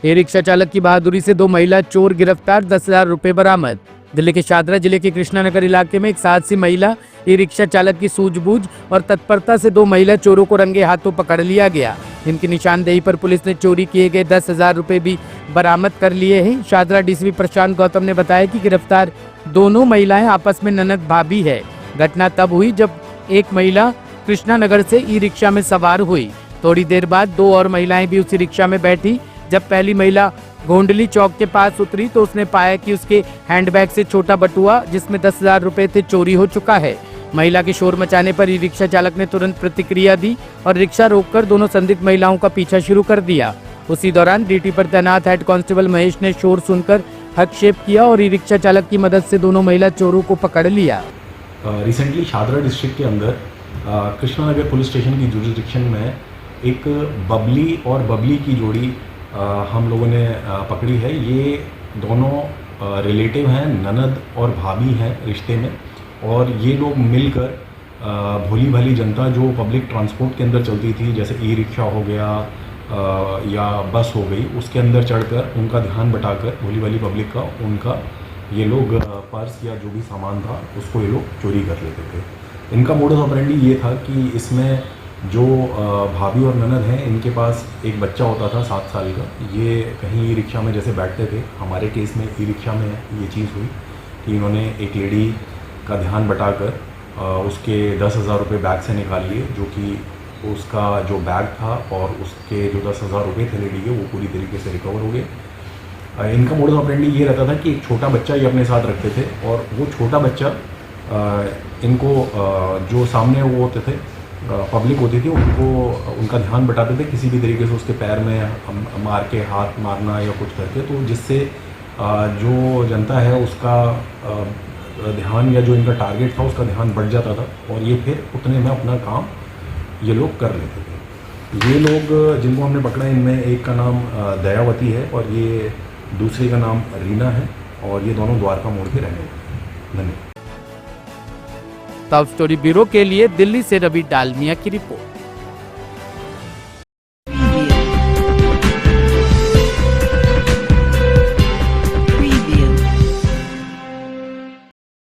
E rickshaw चालक की बहादुरी से 2 महिला चोर गिरफ्तार, 10,000 रुपए बरामद। दिल्ली के शादरा जिले के कृष्णानगर इलाके में एक साहसी महिला ई रिक्शा चालक की सूझबूझ और तत्परता से 2 महिला चोरों को रंगे हाथों पकड़ लिया गया। इनकी निशानदेही पर पुलिस ने चोरी किए गए 10,000 रुपए भी बरामद कर लिए हैं। शादरा डीसीपी प्रशांत गौतम ने बताया कि गिरफ्तार दोनों महिलाएं आपस में ननद भाभी है। घटना तब हुई जब एक महिला कृष्णानगर से ई रिक्शा में सवार हुई। थोड़ी देर बाद 2 और महिलाएं भी उसी रिक्शा में बैठी। जब पहली महिला गोंडली चौक के पास उतरी तो उसने पाया कि उसके हैंडबैग से छोटा बटुआ जिसमें 10,000 रुपए थे चोरी हो चुका है। महिला के शोर मचाने पर ई रिक्शा चालक ने तुरंत प्रतिक्रिया दी और रिक्शा रोककर दोनों संदिग्ध महिलाओं का पीछा शुरू कर दिया। उसी दौरान ड्यूटी पर तैनात हेड कांस्टेबल महेश ने शोर सुनकर हस्तक्षेप किया और ई रिक्शा चालक की मदद से दोनों महिला चोरों को पकड़ लिया। रिसेंटली शादरा डिस्ट्रिक्ट के अंदर कृष्णानगर पुलिस स्टेशन की जुरिस्डिक्शन में एक बबली और बबली की जोड़ी हम लोगों ने पकड़ी है। ये दोनों रिलेटिव हैं, ननद और भाभी हैं रिश्ते में, और ये लोग मिलकर भोली भाली जनता जो पब्लिक ट्रांसपोर्ट के अंदर चलती थी, जैसे ई रिक्शा हो गया या बस हो गई, उसके अंदर चढ़कर उनका ध्यान बटाकर भोली भाली पब्लिक का उनका ये लोग पर्स या जो भी सामान था उसको ये लोग चोरी कर लेते थे। इनका मोडस ऑपरेंडी ये था कि इसमें जो भाभी और ननद हैं, इनके पास एक बच्चा होता था 7 साल का। ये कहीं ई रिक्शा में जैसे बैठते थे, हमारे केस में ई रिक्शा में ये चीज़ हुई कि इन्होंने एक लेडी का ध्यान बटाकर उसके 10,000 रुपये बैग से निकाल लिए, जो कि उसका जो बैग था और उसके जो 10,000 रुपये थे लेडी के, वो पूरी तरीके से रिकवर हो गए। इनका मोडस ऑपरेंडी ये रहता था कि एक छोटा बच्चा ये अपने साथ रखते थे, और वो छोटा बच्चा इनको जो सामने वो होते थे पब्लिक होती थी, उनको उनका ध्यान बटाते थे किसी भी तरीके से, उसके पैर में मार के, हाथ मारना या कुछ करके, तो जिससे जो जनता है उसका ध्यान या जो इनका टारगेट था उसका ध्यान बढ़ जाता था, और ये फिर उतने में अपना काम ये लोग कर लेते थे। ये लोग जिनको हमने पकड़ा, इनमें एक का नाम दयावती है और ये दूसरे का नाम रीना है, और ये दोनों द्वारका मोड़ के रहने वाले हैं। धन्यवाद। टॉप स्टोरी ब्यूरो के लिए दिल्ली से रवि डालमिया की रिपोर्ट।